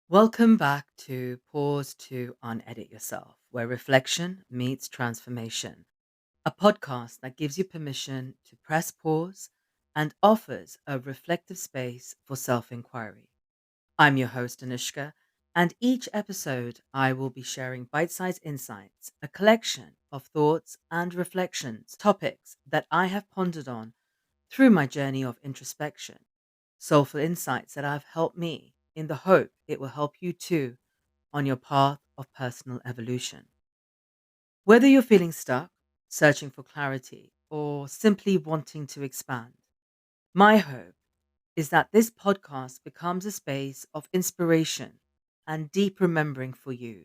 Welcome back to Pause to Unedit Yourself, where reflection meets transformation, a podcast that gives you permission to press pause and offers a reflective space for self inquiry. I'm your host, Anushka, and each episode I will be sharing bite sized insights, a collection of thoughts and reflections, topics that I have pondered on through my journey of introspection, soulful insights that have helped me in the hope it will help you too on your path of personal evolution. Whether you're feeling stuck, searching for clarity, or simply wanting to expand, my hope is that this podcast becomes a space of inspiration and deep remembering for you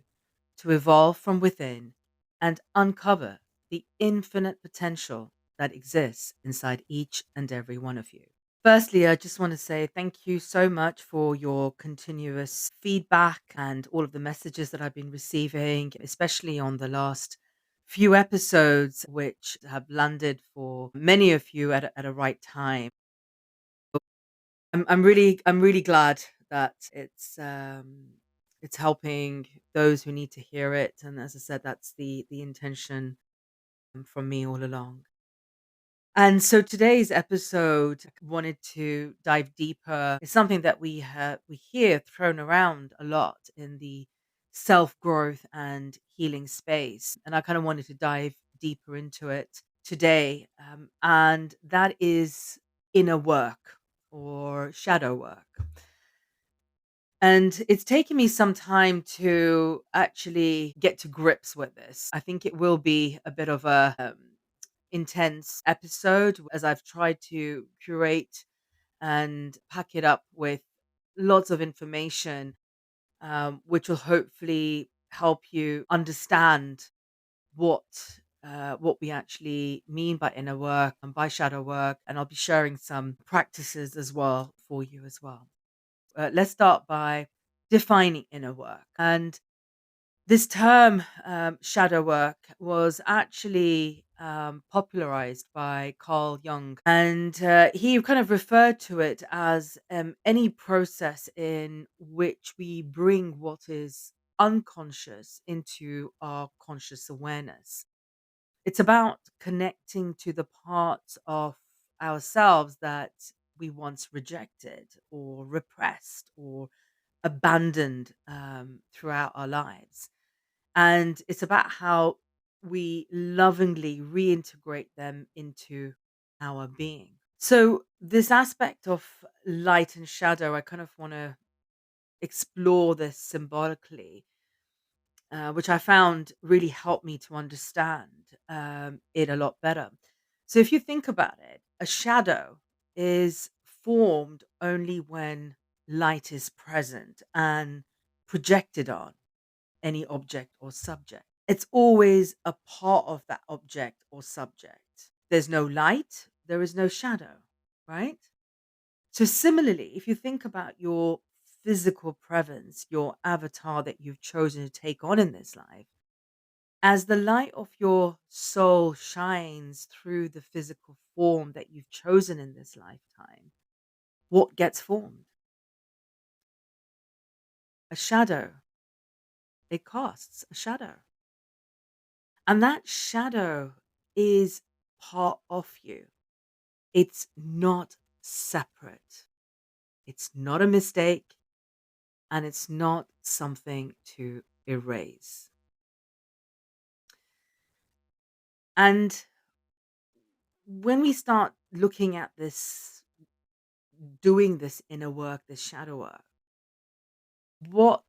to evolve from within and uncover the infinite potential that exists inside each and every one of you. Firstly, I just want to say thank you so much for your continuous feedback and all of the messages that I've been receiving, especially on the last few episodes, which have landed for many of you at a right time. I'm really glad that it's helping those who need to hear it. And as I said, that's the intention from me all along. And so today's episode wanted to dive deeper. It's something that we hear thrown around a lot in the self growth and healing space, and I kind of wanted to dive deeper into it today, and that is inner work or shadow work. And it's taken me some time to actually get to grips with this. I think it will be a bit of a intense episode as I've tried to curate and pack it up with lots of information, which will hopefully help you understand what what we actually mean by inner work and by shadow work. And I'll be sharing some practices as well for you as well. Let's start by defining inner work. And this term, shadow work, was actually popularized by Carl Jung. And he kind of referred to it as any process in which we bring what is unconscious into our conscious awareness. It's about connecting to the parts of ourselves that we once rejected or repressed or abandoned throughout our lives. And it's about how we lovingly reintegrate them into our being. So, this aspect of light and shadow, I kind of want to explore this symbolically, which I found really helped me to understand it a lot better. So, if you think about it, a shadow is formed only when light is present and projected on any object or subject. It's always a part of that object or subject. There's no light, there is no shadow, right? So, similarly, if you think about your physical presence, your avatar that you've chosen to take on in this life, as the light of your soul shines through the physical form that you've chosen in this lifetime, what gets formed? A shadow. It casts a shadow. And that shadow is part of you. It's not separate. It's not a mistake and it's not something to erase. And when we start looking at this, doing this inner work, this shadow work, what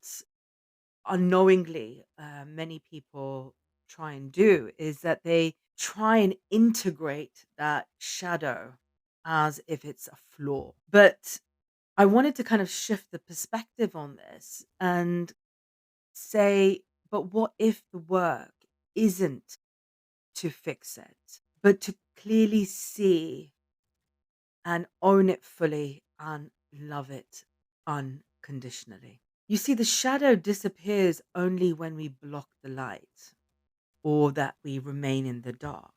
unknowingly many people try and do is that they try and integrate that shadow as if it's a flaw. But I wanted to kind of shift the perspective on this and say, but what if the work isn't to fix it, but to clearly see and own it fully and love it unconditionally? You see, the shadow disappears only when we block the light or that we remain in the dark.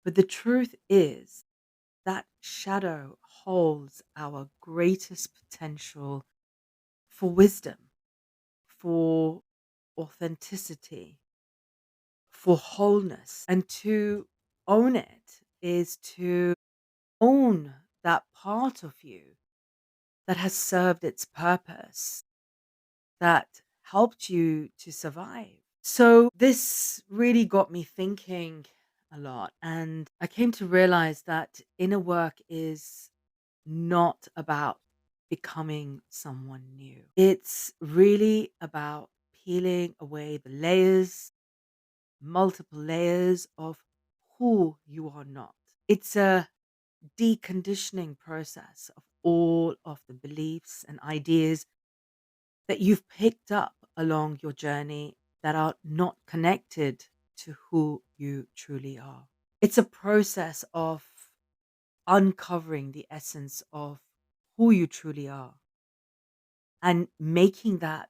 But the truth is that shadow holds our greatest potential for wisdom, for authenticity, for wholeness. And to own it is to own that part of you that has served its purpose, that helped you to survive. So this really got me thinking a lot. And I came to realize that inner work is not about becoming someone new. It's really about peeling away the layers, multiple layers of who you are not. It's a deconditioning process of all of the beliefs and ideas that you've picked up along your journey that are not connected to who you truly are. It's a process of uncovering the essence of who you truly are and making that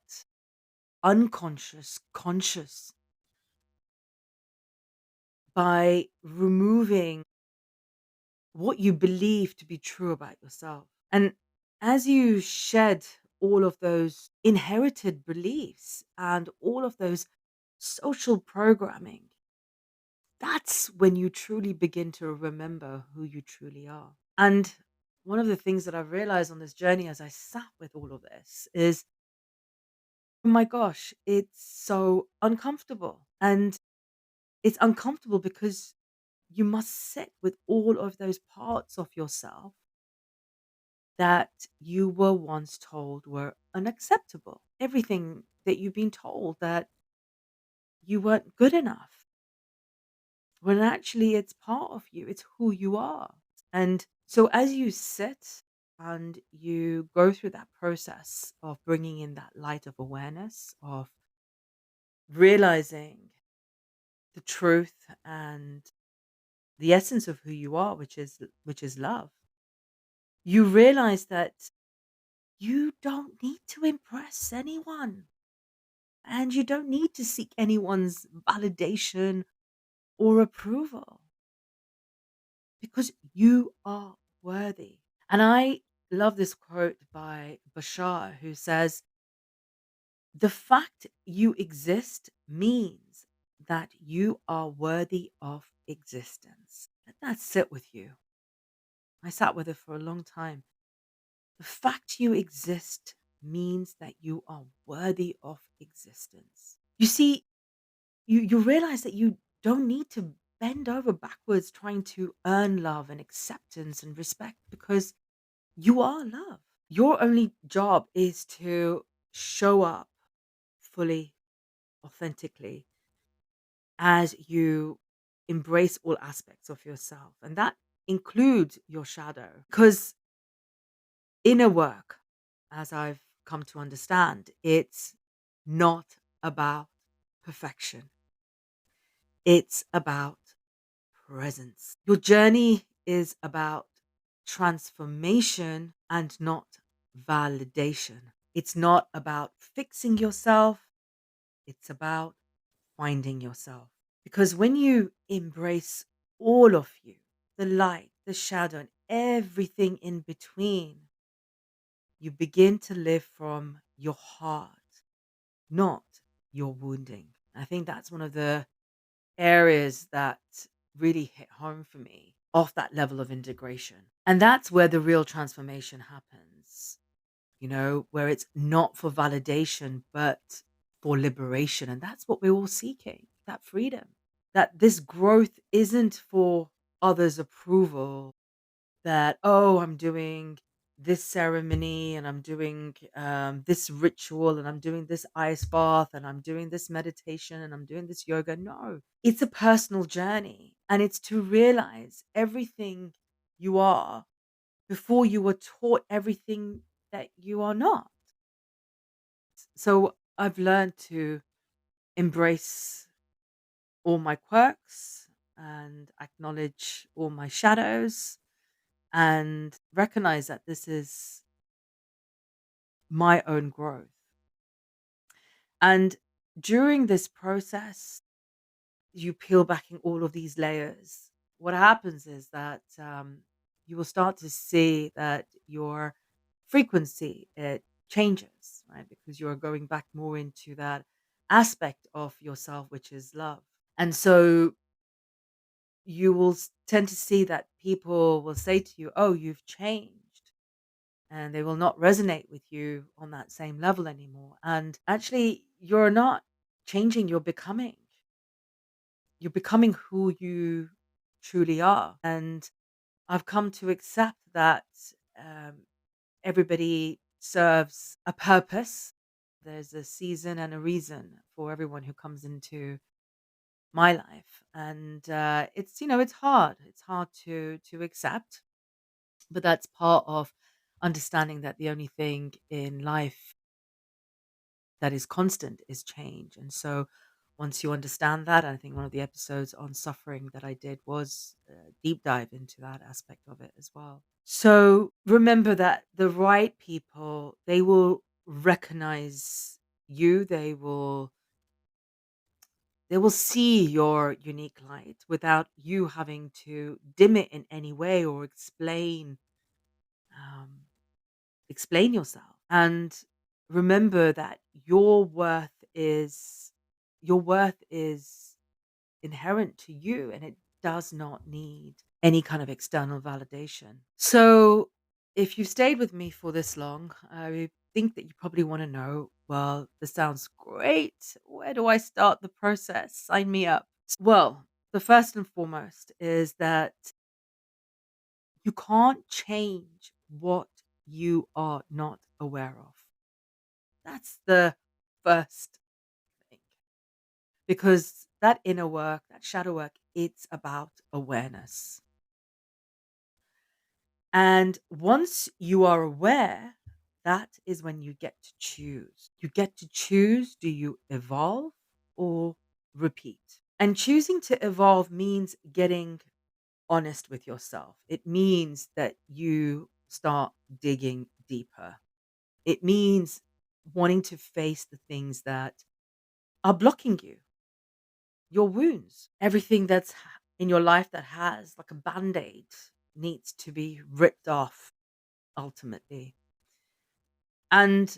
unconscious conscious by removing what you believe to be true about yourself. And as you shed all of those inherited beliefs and all of those social programming, that's when you truly begin to remember who you truly are. And one of the things that I've realized on this journey as I sat with all of this is, oh my gosh, it's so uncomfortable. And it's uncomfortable because you must sit with all of those parts of yourself that you were once told were unacceptable. Everything that you've been told that you weren't good enough, when actually it's part of you, it's who you are. And so as you sit and you go through that process of bringing in that light of awareness, of realizing the truth and the essence of who you are, which is love, you realize that you don't need to impress anyone and you don't need to seek anyone's validation or approval because you are worthy. And I love this quote by Bashar who says, "The fact you exist means that you are worthy of existence." Let that sit with you. I sat with it for a long time. The fact you exist means that you are worthy of existence. You see, you realize that you don't need to bend over backwards trying to earn love and acceptance and respect because you are love. Your only job is to show up fully, authentically, as you embrace all aspects of yourself. And that includes your shadow. Because inner work, as I've come to understand, it's not about perfection, it's about presence. Your journey is about transformation and not validation. It's not about fixing yourself, it's about finding yourself. Because when you embrace all of you, the light, the shadow, and everything in between, you begin to live from your heart, not your wounding. I think that's one of the areas that really hit home for me of that level of integration. And that's where the real transformation happens, where it's not for validation, but for liberation. And that's what we're all seeking, that freedom, that this growth isn't for others' approval, that, oh, I'm doing this ceremony and I'm doing this ritual and I'm doing this ice bath and I'm doing this meditation and I'm doing this yoga. No, it's a personal journey and it's to realize everything you are before you were taught everything that you are not. So I've learned to embrace all my quirks and acknowledge all my shadows and recognize that this is my own growth. And during this process, you peel back in all of these layers. What happens is that you will start to see that your frequency, it changes, right? Because you're going back more into that aspect of yourself, which is love. And so you will tend to see that people will say to you, "Oh, you've changed." And they will not resonate with you on that same level anymore. And actually, you're not changing, you're becoming. You're becoming who you truly are. And I've come to accept that um, everybody serves a purpose. There's a season and a reason for everyone who comes into my life, and it's hard. It's hard to accept, but that's part of understanding that the only thing in life that is constant is change. And so once you understand that, I think one of the episodes on suffering that I did was a deep dive into that aspect of it as well. So remember that the right people, they will recognize you, they will see your unique light without you having to dim it in any way or um, explain yourself. And remember that your worth is inherent to you, and it does not need any kind of external validation. So if you've stayed with me for this long, I think that you probably want to know, well, this sounds great. Where do I start the process? Sign me up. Well, the first and foremost is that you can't change what you are not aware of. That's the first thing. Because that inner work, that shadow work, it's about awareness. And once you are aware, that is when you get to choose. You get to choose, do you evolve or repeat? And choosing to evolve means getting honest with yourself. It means that you start digging deeper. It means wanting to face the things that are blocking you, your wounds, everything that's in your life that has like a band aid needs to be ripped off ultimately. And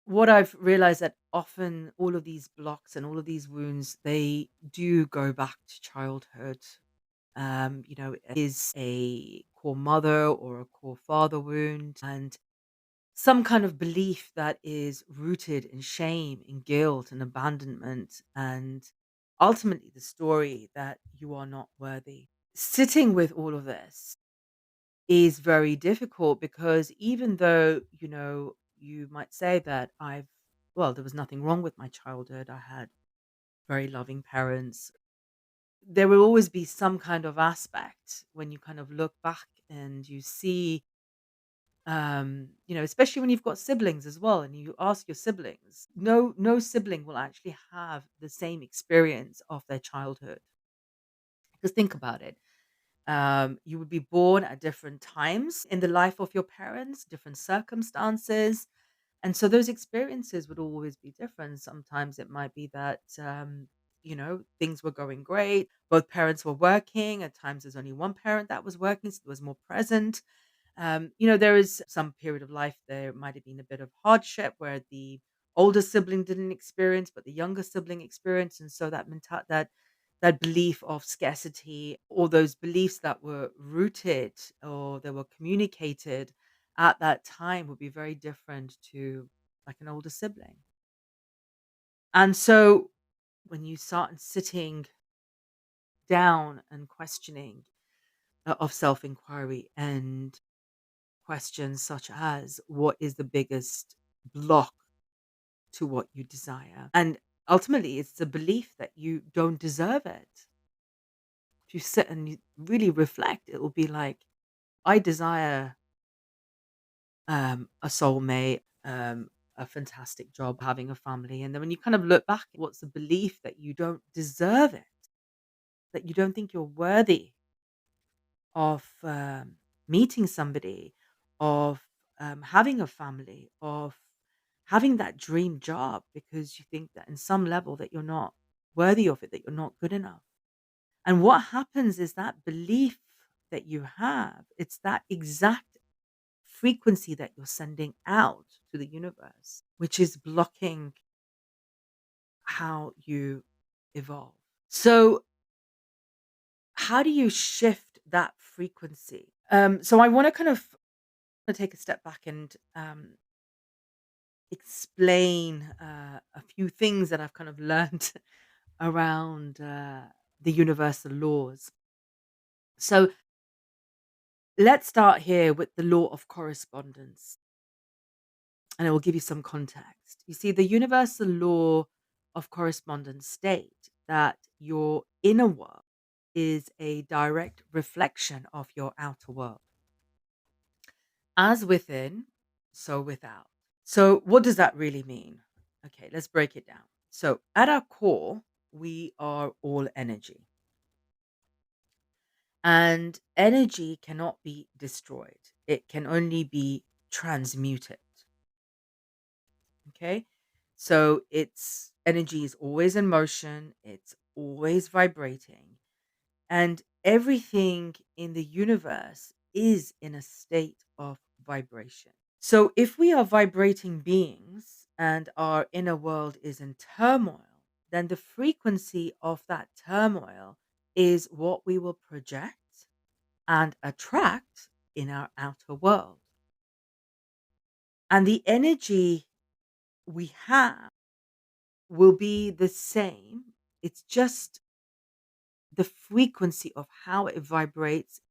what I've realized that often all of these blocks and all of these wounds, they do go back to childhood. It is a core mother or a core father wound, and some kind of belief that is rooted in shame, in guilt, and abandonment, and ultimately the story that you are not worthy. Sitting with all of this is very difficult because even though, you might say that there was nothing wrong with my childhood. I had very loving parents. There will always be some kind of aspect when you kind of look back and you see, especially when you've got siblings as well, and you ask your siblings, no sibling will actually have the same experience of their childhood. Because think about it. You would be born at different times in the life of your parents, different circumstances. And so those experiences would always be different. Sometimes it might be that, things were going great. Both parents were working. At times, there's only one parent that was working, so it was more present. There is some period of life there might have been a bit of hardship where the older sibling didn't experience, but the younger sibling experienced, and so that belief of scarcity, or those beliefs that were rooted or that were communicated at that time would be very different to like an older sibling. And so when you start sitting down and questioning of self inquiry and questions such as what is the biggest block to what you desire? And ultimately, it's the belief that you don't deserve it. If you sit and you really reflect, it will be like, I desire a soulmate, a fantastic job, having a family. And then when you kind of look back, what's the belief that you don't deserve it, that you don't think you're worthy of meeting somebody, of having a family, of having that dream job because you think that in some level that you're not worthy of it, that you're not good enough. And what happens is that belief that you have, it's that exact frequency that you're sending out to the universe, which is blocking how you evolve. So, how do you shift that frequency? So I want to kind of take a step back and explain a few things that I've kind of learned around the universal laws. So let's start here with the law of correspondence, and it will give you some context. You see, the universal law of correspondence state that your inner world is a direct reflection of your outer world. As within, so without. So, what does that really mean? Okay, let's break it down. So, at our core, we are all energy, and energy cannot be destroyed, it can only be transmuted. Okay, so it's energy is always in motion, it's always vibrating, and everything in the universe is in a state of vibration. So, if we are vibrating beings and our inner world is in turmoil, then the frequency of that turmoil is what we will project and attract in our outer world. And the energy we have will be the same. It's just the frequency of how it vibrates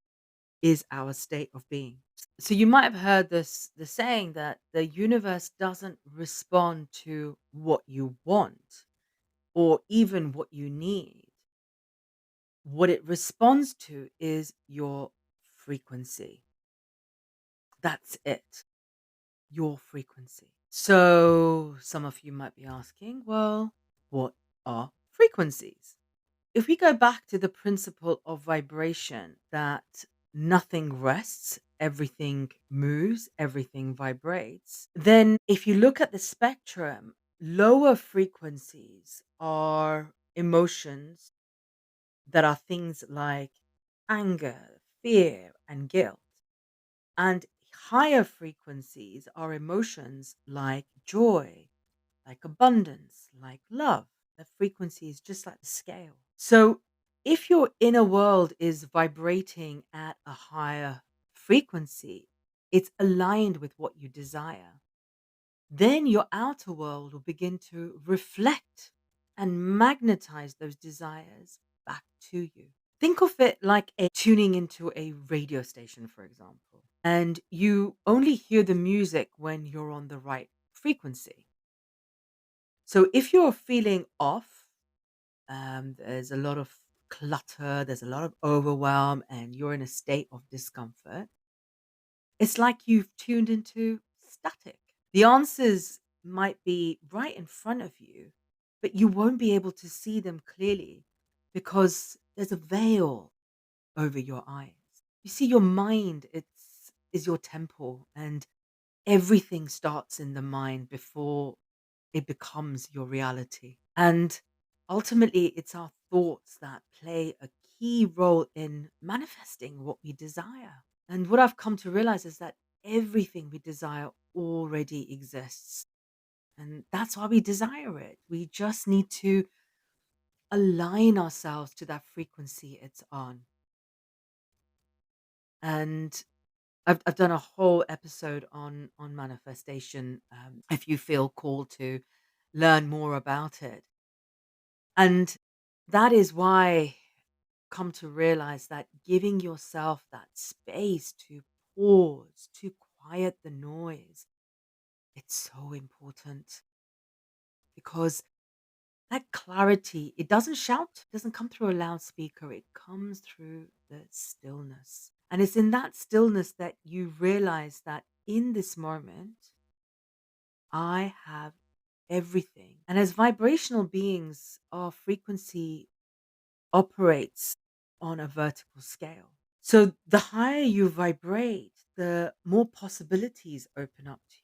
is our state of being. So you might have heard the saying that the universe doesn't respond to what you want or even what you need. What it responds to is your frequency. That's it, your frequency. So some of you might be asking, well, what are frequencies? If we go back to the principle of vibration, that nothing rests, everything moves, everything vibrates, then if you look at the spectrum, lower frequencies are emotions that are things like anger, fear, and guilt. And higher frequencies are emotions like joy, like abundance, like love. The frequency is just like the scale. So if your inner world is vibrating at a higher frequency, it's aligned with what you desire. Then your outer world will begin to reflect and magnetize those desires back to you. Think of it like a tuning into a radio station, for example, and you only hear the music when you're on the right frequency. So if you're feeling off, there's a lot of clutter, there's a lot of overwhelm, and you're in a state of discomfort, it's like you've tuned into static. The answers might be right in front of you, but you won't be able to see them clearly because there's a veil over your eyes. You see, your mind it's is your temple, and everything starts in the mind before it becomes your reality. And ultimately, it's our thoughts that play a key role in manifesting what we desire. And what I've come to realize is that everything we desire already exists. And that's why we desire it. We just need to align ourselves to that frequency it's on. And I've done a whole episode on manifestation. If you feel called to learn more about it, and that is why come to realize that giving yourself that space to pause, to quiet the noise, it's so important because that clarity, it doesn't shout, it doesn't come through a loudspeaker, it comes through the stillness. And it's in that stillness that you realize that in this moment, I have everything. And as vibrational beings, our frequency operates on a vertical scale. So the higher you vibrate, the more possibilities open up to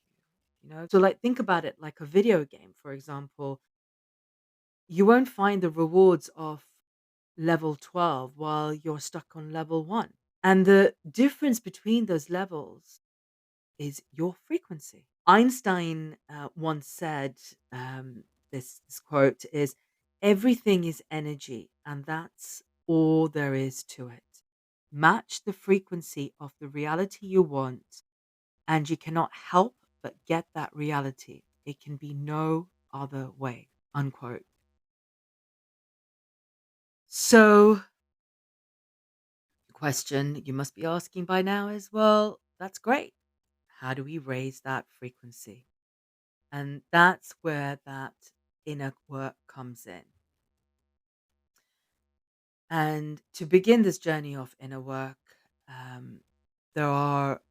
you. So like think about it like a video game, for example. You won't find the rewards of level 12 while you're stuck on level 1. And the difference between those levels is your frequency. Einstein once said, this quote is, everything is energy, and that's all there is to it. Match the frequency of the reality you want, and you cannot help but get that reality. It can be no other way. Unquote. So, the question you must be asking by now is, well, that's great. How do we raise that frequency? And that's where that inner work comes in. And to begin this journey of inner work, um, there are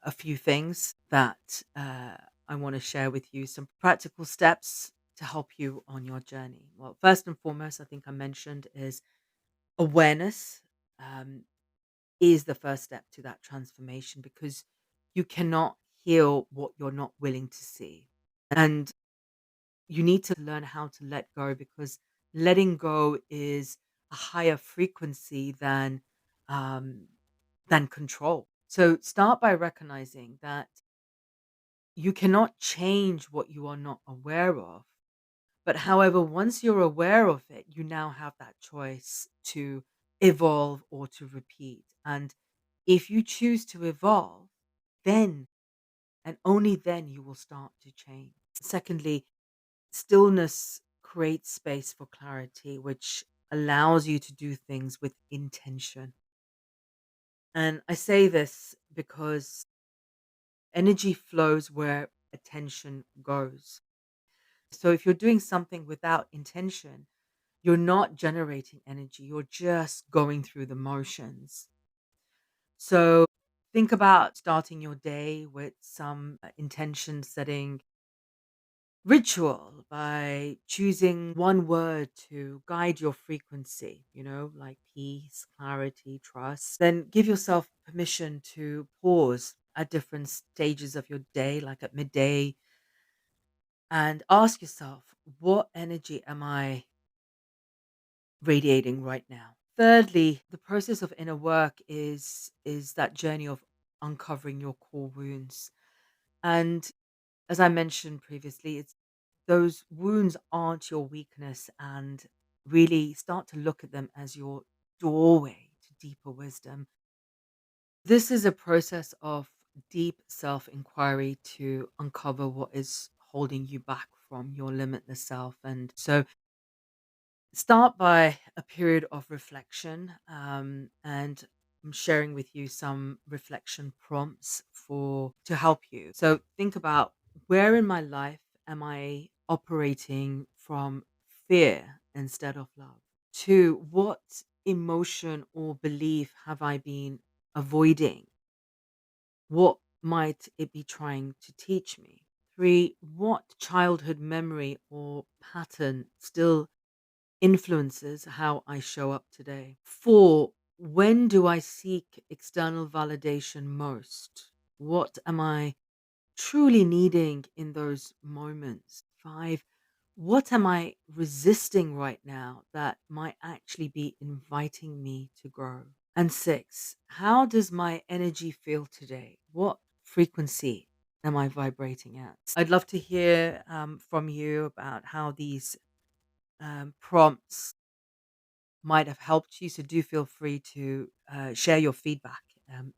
a few things that I want to share with you, some practical steps to help you on your journey. Well, first and foremost, I think I mentioned is awareness um, is the first step to that transformation, because you cannot heal what you're not willing to see. And you need to learn how to let go, because letting go is a higher frequency um, than control. So start by recognizing that you cannot change what you are not aware of. But however, once you're aware of it, you now have that choice to evolve or to repeat. And if you choose to evolve, then and only then you will start to change. Secondly, stillness creates space for clarity, which allows you to do things with intention. And I say this because energy flows where attention goes. So if you're doing something without intention, you're not generating energy, you're just going through the motions. So think about starting your day with some intention setting ritual by choosing one word to guide your frequency, like peace, clarity, trust. Then give yourself permission to pause at different stages of your day, like at midday, and ask yourself, what energy am I radiating right now? Thirdly, the process of inner work is that journey of uncovering your core wounds. And as I mentioned previously, it's those wounds aren't your weakness, and really start to look at them as your doorway to deeper wisdom. This is a process of deep self inquiry to uncover what is holding you back from your limitless self. And so start by a period of reflection, and I'm sharing with you some reflection prompts for to help you. So think about, where in my life am I operating from fear instead of love? Two, what emotion or belief have I been avoiding? What might it be trying to teach me? Three, what childhood memory or pattern still influences how I show up today? Four, when do I seek external validation most? What am I truly needing in those moments? Five, what am I resisting right now that might actually be inviting me to grow? And six, how does my energy feel today? What frequency am I vibrating at? I'd love to hear from you about how these prompts might have helped you. So do feel free to share your feedback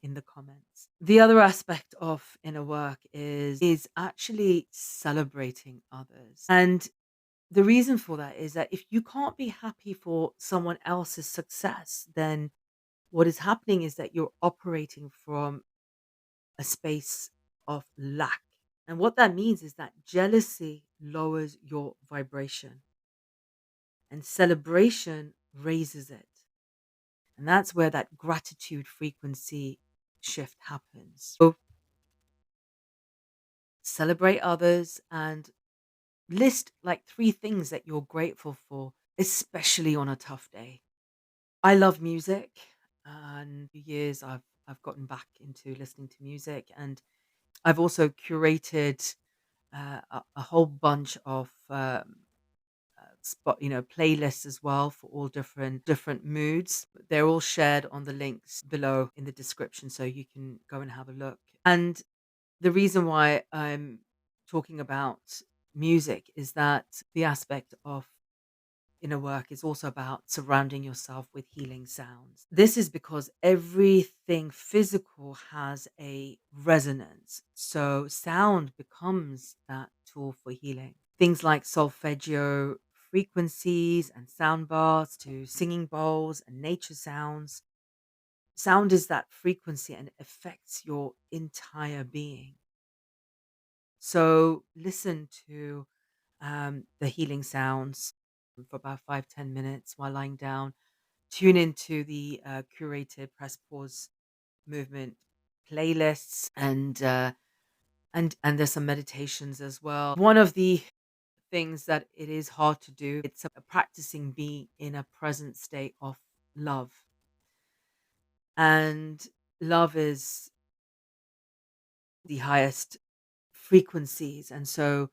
in the comments. The other aspect of inner work is actually celebrating others. And the reason for that is that if you can't be happy for someone else's success, then what is happening is that you're operating from a space of lack. And what that means is that jealousy lowers your vibration and celebration raises it. And that's where that gratitude frequency shift happens. So celebrate others and list like three things that you're grateful for, especially on a tough day. I love music, and for years I've gotten back into listening to music, and I've also curated a whole bunch of playlists as well for all different moods. They're all shared on the links below in the description, so you can go and have a look. And The reason why I'm talking about music is that the aspect of inner work is also about surrounding yourself with healing sounds. This is because everything physical has a resonance. So sound becomes that tool for healing. Things like solfeggio frequencies and sound baths to singing bowls and nature sounds. Sound is that frequency and it affects your entire being. So listen to the healing sounds for about 5-10 minutes while lying down. Tune into the curated press pause movement playlists, and there's some meditations as well. One of the things that it is hard to do, it's practicing being in a present state of love, and love is the highest frequencies, and so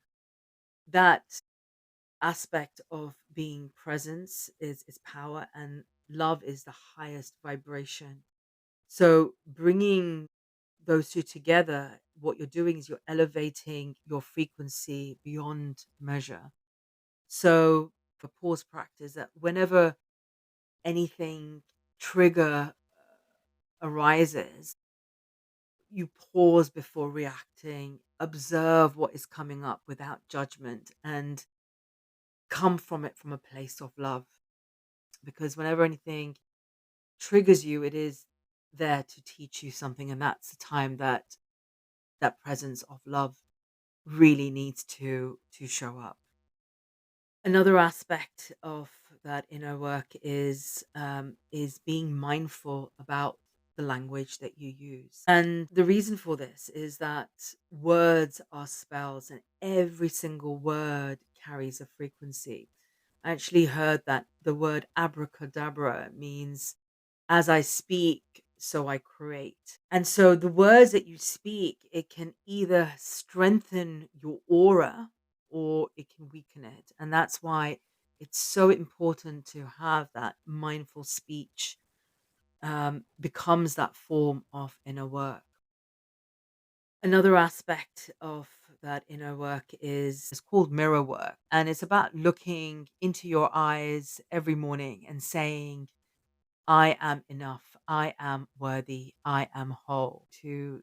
that aspect of being presence is power, and love is the highest vibration. So bringing those two together, what you're doing is you're elevating your frequency beyond measure. So for pause practice, that whenever anything trigger arises, you pause before reacting, observe what is coming up without judgment, and come from it from a place of love. Because whenever anything triggers you, it is there to teach you something, and that's the time that that presence of love really needs to show up. Another aspect of that inner work is being mindful about the language that you use. And the reason for this is that words are spells, and every single word carries a frequency. I actually heard that the word abracadabra means as I speak, so I create. And so the words that you speak, it can either strengthen your aura or it can weaken it. And that's why it's so important to have that mindful speech becomes that form of inner work. Another aspect of that inner work is it's called mirror work, and it's about looking into your eyes every morning and saying, I am enough. I am worthy. I am whole. To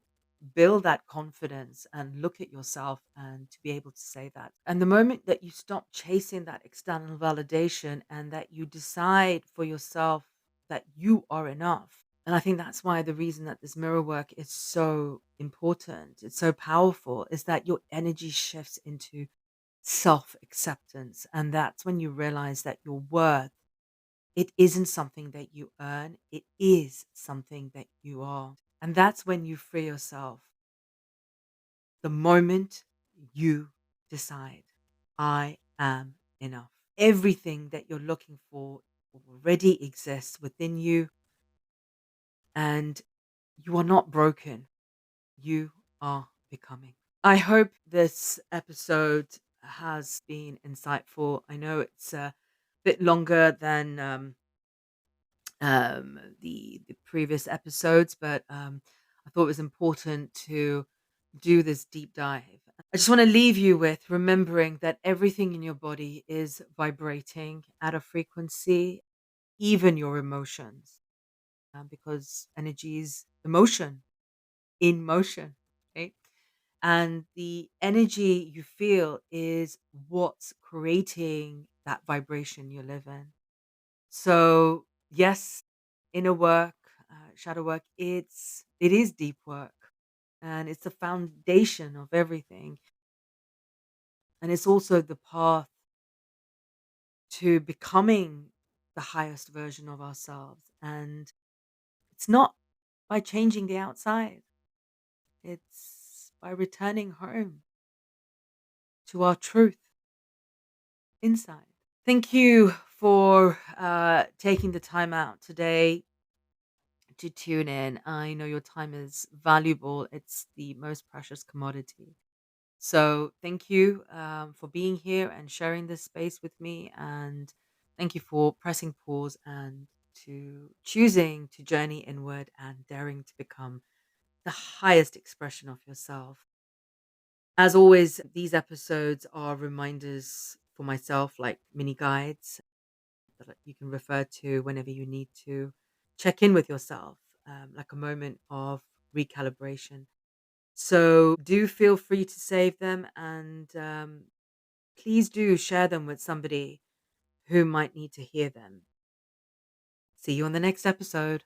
build that confidence and look at yourself and to be able to say that. And the moment that you stop chasing that external validation and that you decide for yourself that you are enough. And I think that's why the reason that this mirror work is so important, it's so powerful, is that your energy shifts into self acceptance. And that's when you realize that your worth, it isn't something that you earn, it is something that you are. And that's when you free yourself. The moment you decide, I am enough. Everything that you're looking for already exists within you, and you are not broken. You are becoming. I hope this episode has been insightful. I know it's a bit longer than the previous episodes, but I thought it was important to do this deep dive. I just want to leave you with remembering that everything in your body is vibrating at a frequency, even your emotions, because energy is emotion in motion, right? And the energy you feel is what's creating that vibration you live in. So yes, inner work, shadow work, it is deep work, and it's the foundation of everything, and it's also the path to becoming the highest version of ourselves. And it's not by changing the outside; it's by returning home to our truth inside. Thank you for taking the time out today to tune in. I know your time is valuable, it's the most precious commodity. So, thank you for being here and sharing this space with me. And thank you for pressing pause and to choosing to journey inward and daring to become the highest expression of yourself. As always, these episodes are reminders for myself, like mini guides that you can refer to whenever you need to check in with yourself, like a moment of recalibration. So do feel free to save them, and please do share them with somebody who might need to hear them. See you on the next episode.